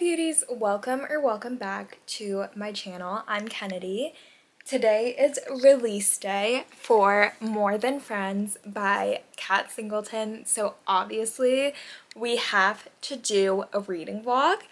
beauties, welcome back to my channel. I'm Kennedy. Today is release day for More Than Friends by Kat Singleton, so obviously we have to do a reading vlog.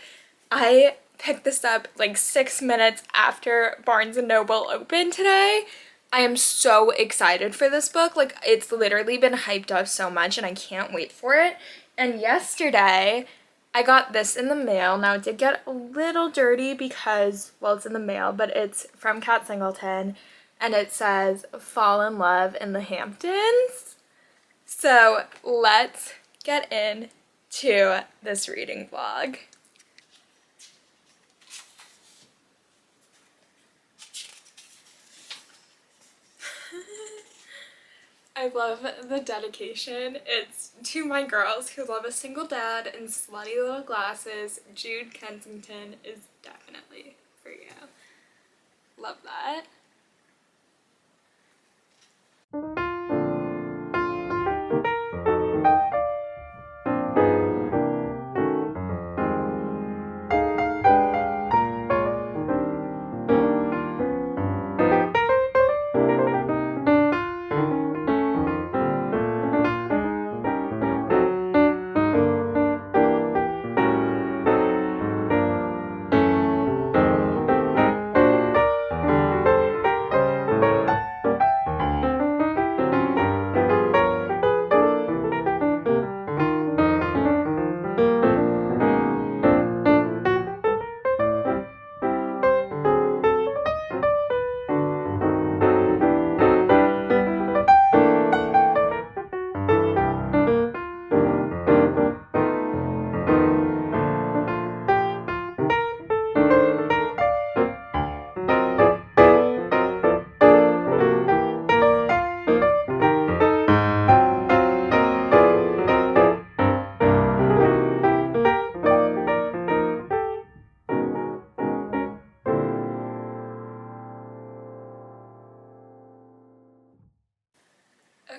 I picked this up like 6 minutes after Barnes & Noble opened today. I am so excited for this book. Like, it's literally been hyped up so much and I can't wait for it. And yesterday I got this in the mail. Now, it did get a little dirty because, well, it's in the mail, but it's from Kat Singleton, and it says, "Fall in love in the Hamptons." So, let's get into this reading vlog. I love the dedication. It's to my girls who love a single dad and slutty little glasses. Jude Kensington is definitely for you. Love that.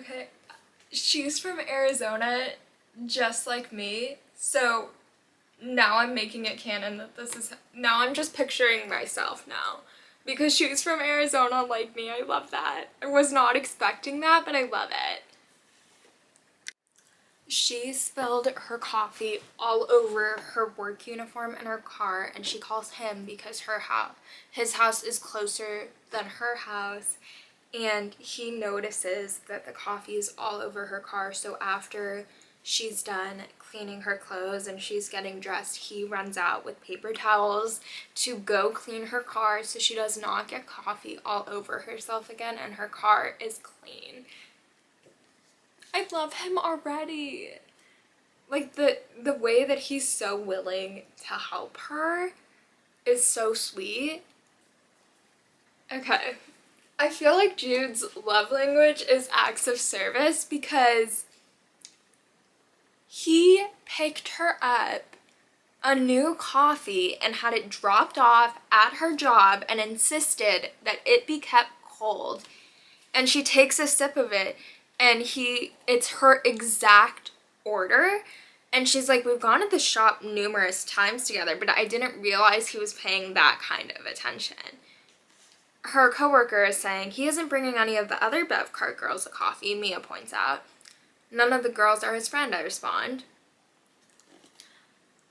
Okay, she's from Arizona, just like me, so now I'm making it canon that this is, now I'm just picturing myself now, because she's from Arizona like me. I love that. I was not expecting that, but I love it. She spilled her coffee all over her work uniform and her car, and she calls him because his house is closer than her house, and he notices that the coffee is all over her car. So after she's done cleaning her clothes and she's getting dressed, he runs out with paper towels to go clean her car so she does not get coffee all over herself again and her car is clean. I love him already. Like, the way that he's so willing to help her is so sweet. Okay. I feel like Jude's love language is acts of service because he picked her up a new coffee and had it dropped off at her job and insisted that it be kept cold. And she takes a sip of it and it's her exact order. And she's like, "We've gone to the shop numerous times together, but I didn't realize he was paying that kind of attention." Her coworker is saying, "He isn't bringing any of the other Bev Cart girls a coffee," Mia points out. "None of the girls are his friend," I respond.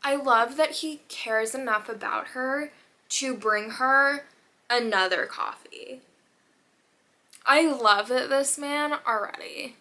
I love that he cares enough about her to bring her another coffee. I love this man already.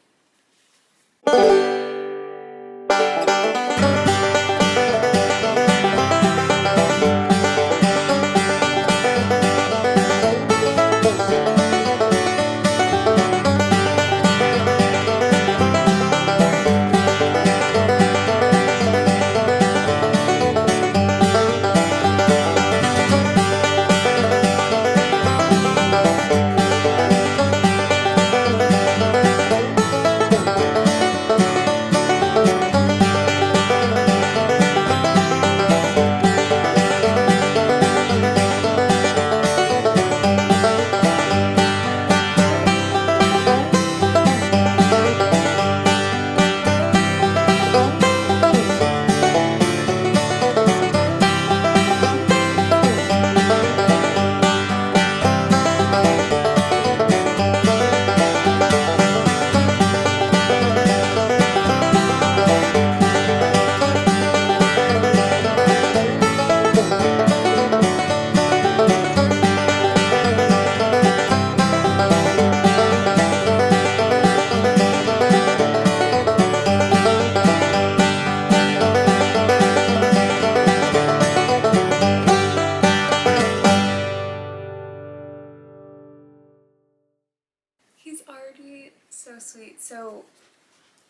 So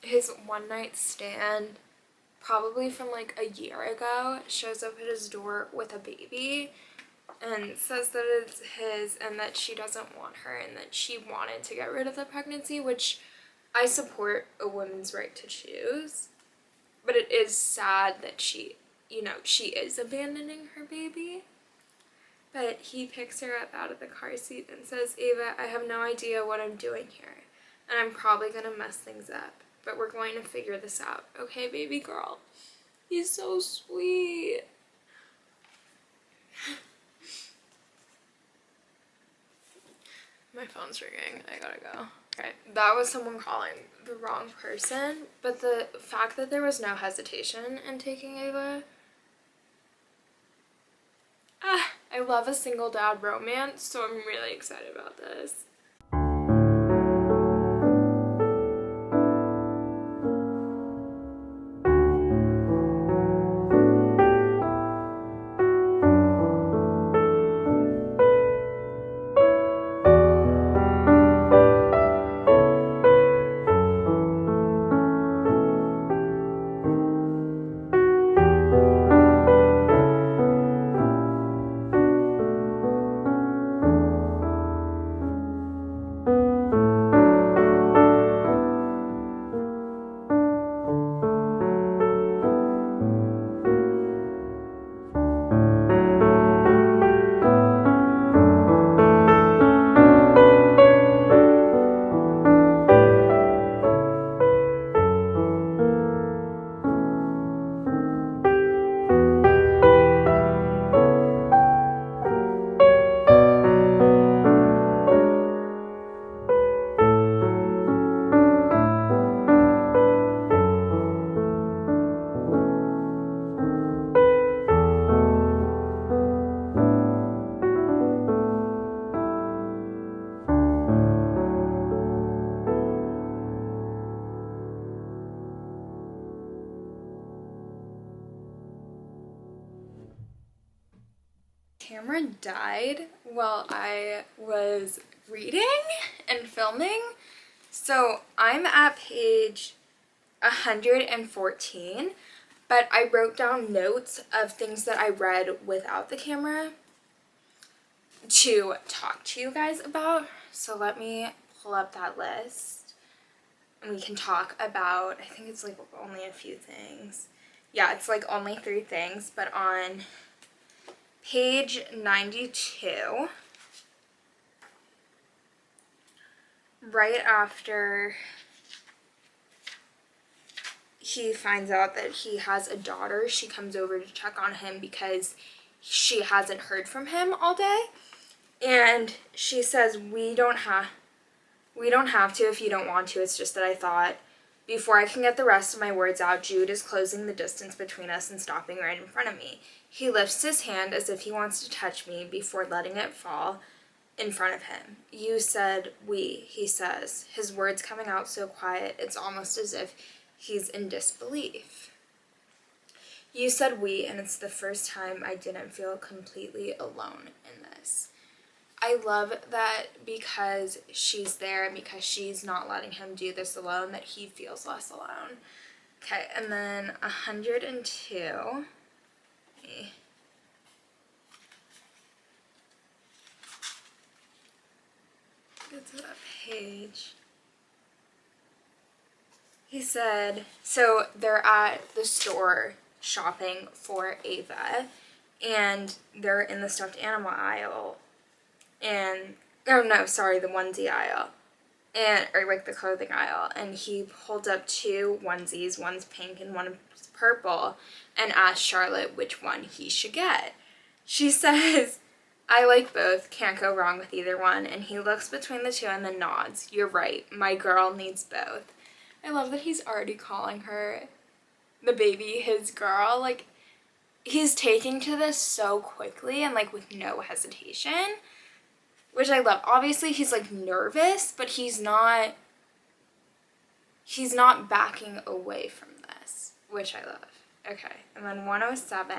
his one night stand, probably from like a year ago, shows up at his door with a baby and says that it's his and that she doesn't want her and that she wanted to get rid of the pregnancy, which I support a woman's right to choose. But it is sad that she is abandoning her baby. But he picks her up out of the car seat and says, Ava, I have no idea what I'm doing here. And I'm probably going to mess things up. But we're going to figure this out. Okay, baby girl? He's so sweet. My phone's ringing. I gotta go. Okay, that was someone calling the wrong person. But the fact that there was no hesitation in taking Ava... I love a single dad romance, so I'm really excited about this. Camera died while I was reading and filming. So I'm at page 114, but I wrote down notes of things that I read without the camera to talk to you guys about. So let me pull up that list and we can talk about, I think it's like only a few things. Yeah, it's like only 3 things, but on page 92, right after he finds out that he has a daughter, she comes over to check on him because she hasn't heard from him all day. And she says, we don't have to if you don't want to. It's just that I thought, before I can get the rest of my words out, Jude is closing the distance between us and stopping right in front of me. He lifts his hand as if he wants to touch me before letting it fall in front of him. You said we, he says, his words coming out so quiet, it's almost as if he's in disbelief. You said we, and it's the first time I didn't feel completely alone in this. I love that because she's there and because she's not letting him do this alone, that he feels less alone. Okay, and then 102. Get to that page. He said, so they're at the store shopping for Ava, and they're in the stuffed animal aisle, and, oh no, sorry, the onesie aisle, and, or like the clothing aisle, and he pulled up 2 onesies, one's pink and one's purple, and asked Charlotte which one he should get. She says, I like both, can't go wrong with either one, and he looks between the 2 and then nods. You're right, my girl needs both. I love that he's already calling her, the baby, his girl. Like, he's taking to this so quickly and like with no hesitation, which I love. Obviously he's like nervous, but he's not backing away from this, which I love. Okay, and then 107.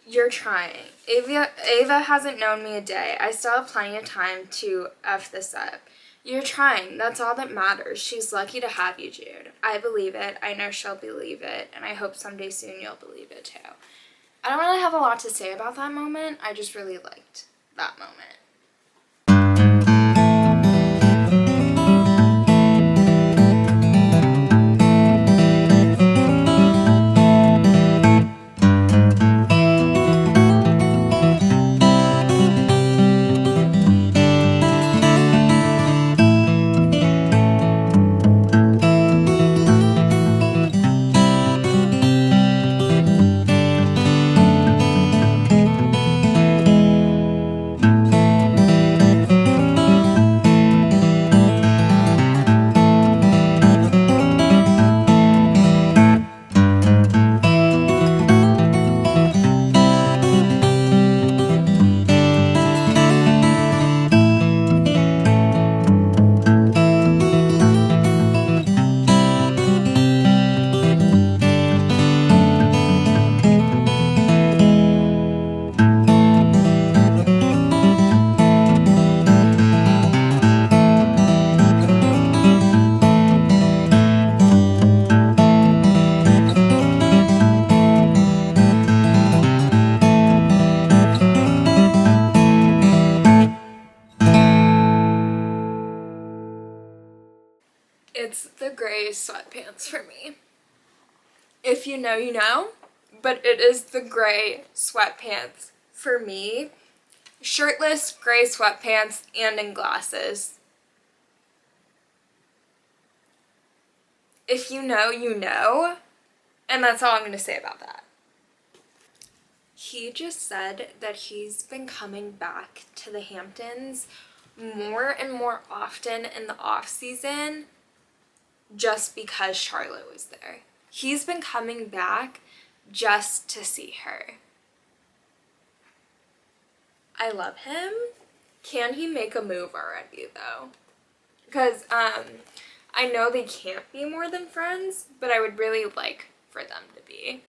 You're trying. Ava hasn't known me a day. I still have plenty of time to F this up. You're trying. That's all that matters. She's lucky to have you, Jude. I believe it. I know she'll believe it. And I hope someday soon you'll believe it too. I don't really have a lot to say about that moment. I just really liked that moment. It's the gray sweatpants for me. If you know, you know, but it is the gray sweatpants for me. Shirtless, gray sweatpants, and in glasses. If you know, you know, and that's all I'm going to say about that. He just said that he's been coming back to the Hamptons more and more often in the off season just because Charlotte was there. He's been coming back just to see her. I love him. Can he make a move already though? Because I know they can't be more than friends, but I would really like for them to be.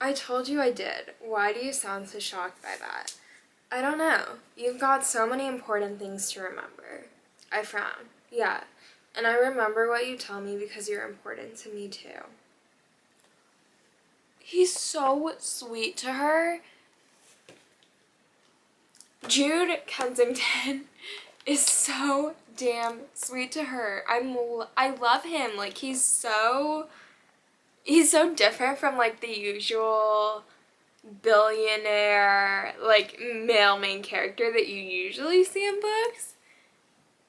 I told you I did. Why do you sound so shocked by that? I don't know. You've got so many important things to remember. I frown. Yeah. And I remember what you tell me because you're important to me too. He's so sweet to her. Jude Kensington is so damn sweet to her. I love him. Like he's so different from like the usual billionaire, like, male main character that you usually see in books.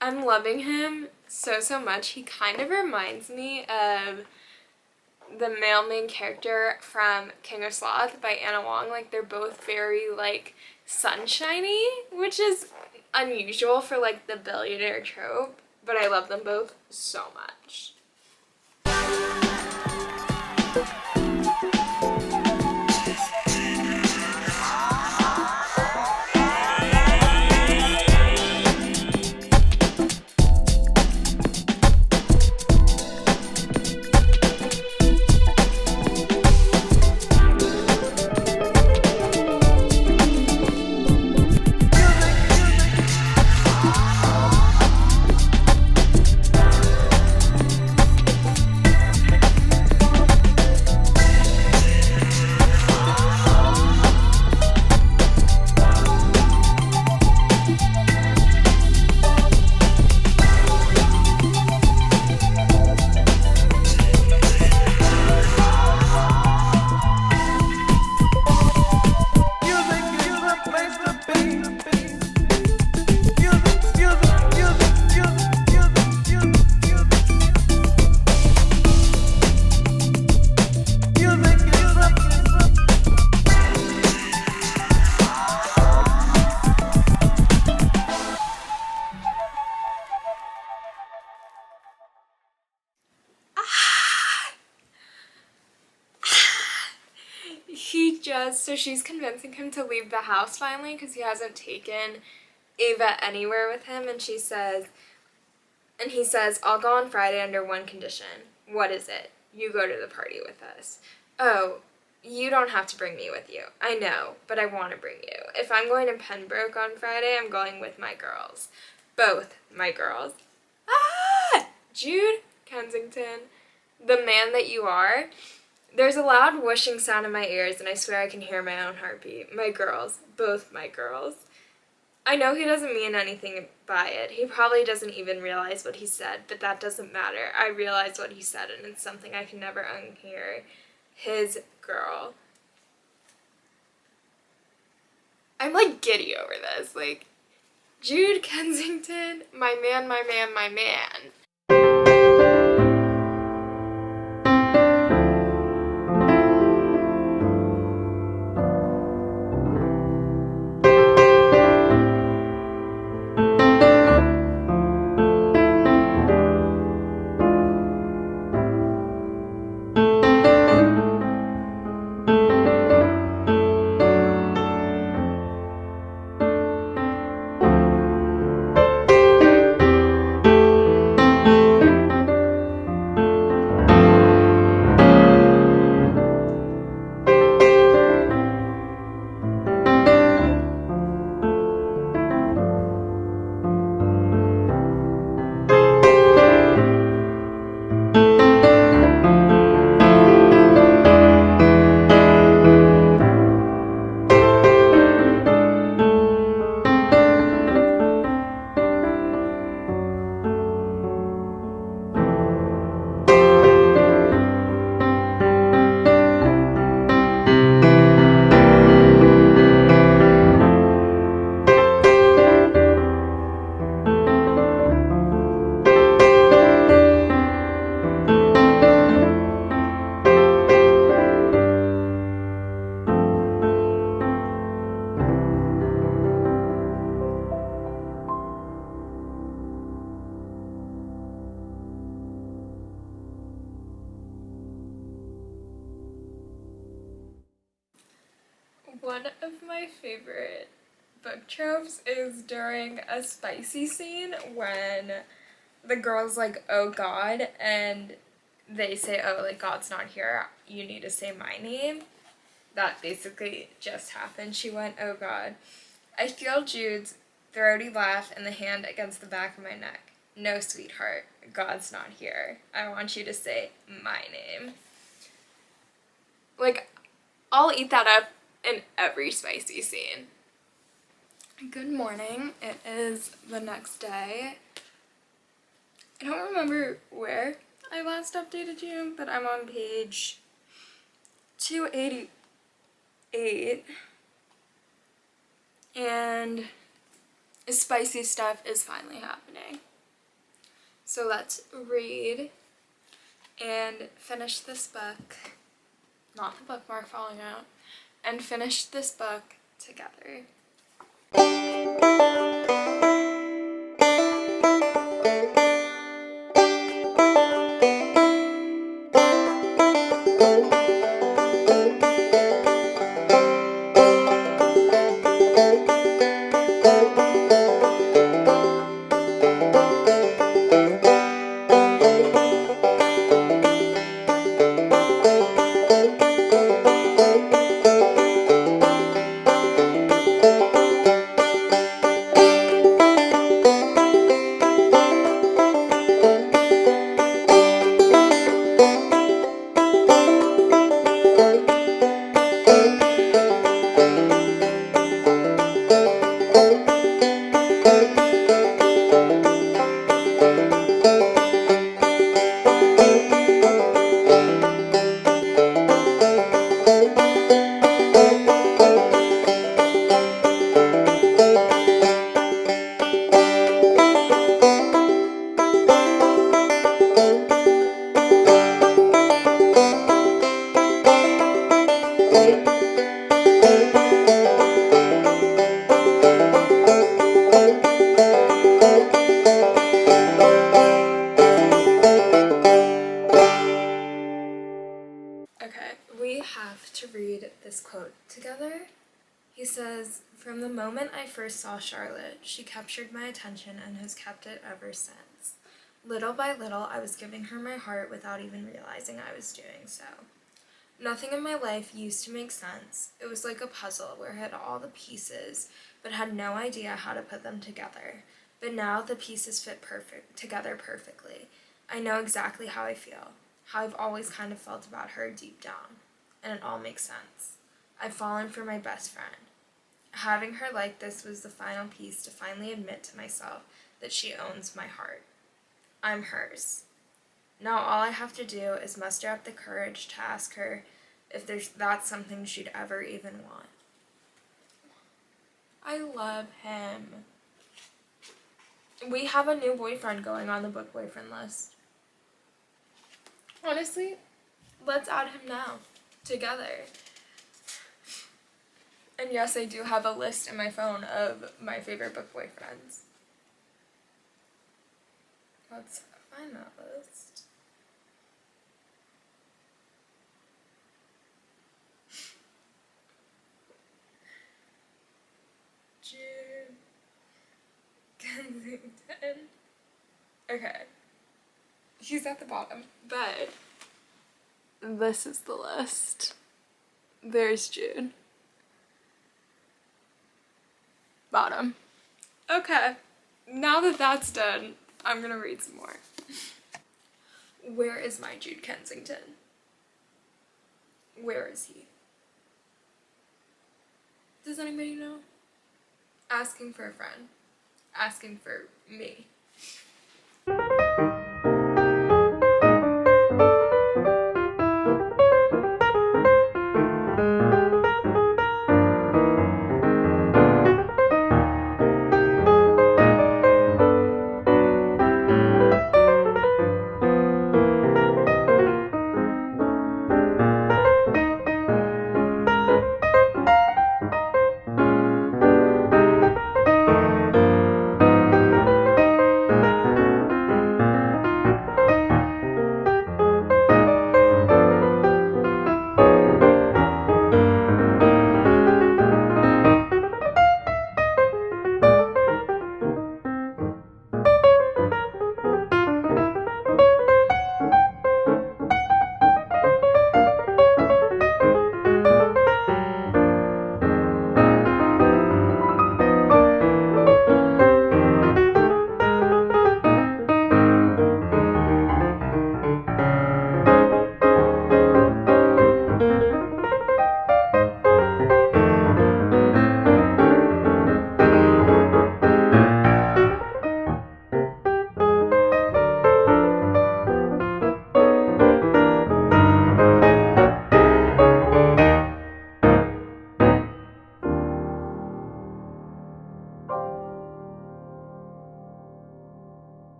I'm loving him so much. He kind of reminds me of the male main character from King of Sloth by Anna Wong. Like, they're both very, like, sunshiny, which is unusual for, like, the billionaire trope, but I love them both so much. So she's convincing him to leave the house finally because he hasn't taken Ava anywhere with him, and he says, I'll go on Friday under one condition. What is it? You go to the party with us. Oh, you don't have to bring me with you. I know, but I want to bring you. If I'm going to Pembroke on Friday, I'm going with my girls. Both my girls. Ah! Jude Kensington, the man that you are. There's a loud whooshing sound in my ears, and I swear I can hear my own heartbeat. My girls. Both my girls. I know he doesn't mean anything by it. He probably doesn't even realize what he said, but that doesn't matter. I realize what he said, and it's something I can never unhear. His girl. I'm, like, giddy over this. Like, Jude Kensington, my man, my man, my man. One of my favorite book tropes is during a spicy scene when the girl's like, oh God, and they say, oh, like, God's not here, you need to say my name. That basically just happened. She went, oh God. I feel Jude's throaty laugh and the hand against the back of my neck. No, sweetheart, God's not here. I want you to say my name. Like, I'll eat that up in every spicy scene. Good morning. It is the next day. I don't remember where I last updated you, but I'm on page 280. 8, and spicy stuff is finally happening. So let's read and finish this book, not the bookmark falling out, and finish this book together. Okay, we have to read this quote together. He says, "From the moment I first saw Charlotte, she captured my attention and has kept it ever since. Little by little, I was giving her my heart without even realizing I was doing so. Nothing in my life used to make sense. It was like a puzzle where I had all the pieces, but had no idea how to put them together. But now the pieces fit together perfectly. I know exactly how I feel, how I've always kind of felt about her deep down, and it all makes sense. I've fallen for my best friend. Having her like this was the final piece to finally admit to myself that she owns my heart. I'm hers. Now all I have to do is muster up the courage to ask her if that's something she'd ever even want." I love him. We have a new boyfriend going on the book boyfriend list. Honestly, let's add him now, together. And yes, I do have a list in my phone of my favorite book boyfriends. Let's find that list. Jude Kensington. Okay. He's at the bottom, but this is the list. There's Jude. Bottom. Okay. Now that that's done, I'm gonna read some more. Where is my Jude Kensington? Where is he? Does anybody know? Asking for a friend. Asking for me.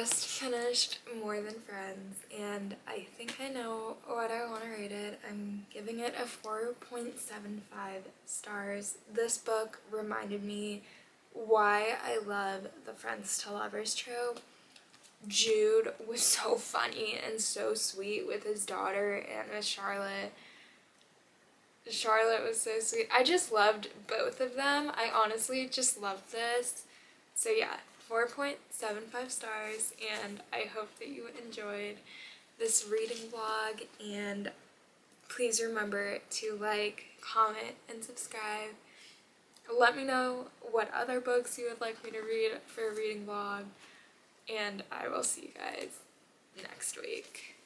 just finished More Than Friends, and I think I know what I want to rate it. I'm giving it a 4.75 stars. This book reminded me why I love the Friends to Lovers trope. Jude was so funny and so sweet with his daughter, and with Charlotte. Charlotte was so sweet. I just loved both of them. I honestly just loved this. So yeah, 4.75 stars, and I hope that you enjoyed this reading vlog, and please remember to like, comment, and subscribe. Let me know what other books you would like me to read for a reading vlog, and I will see you guys next week.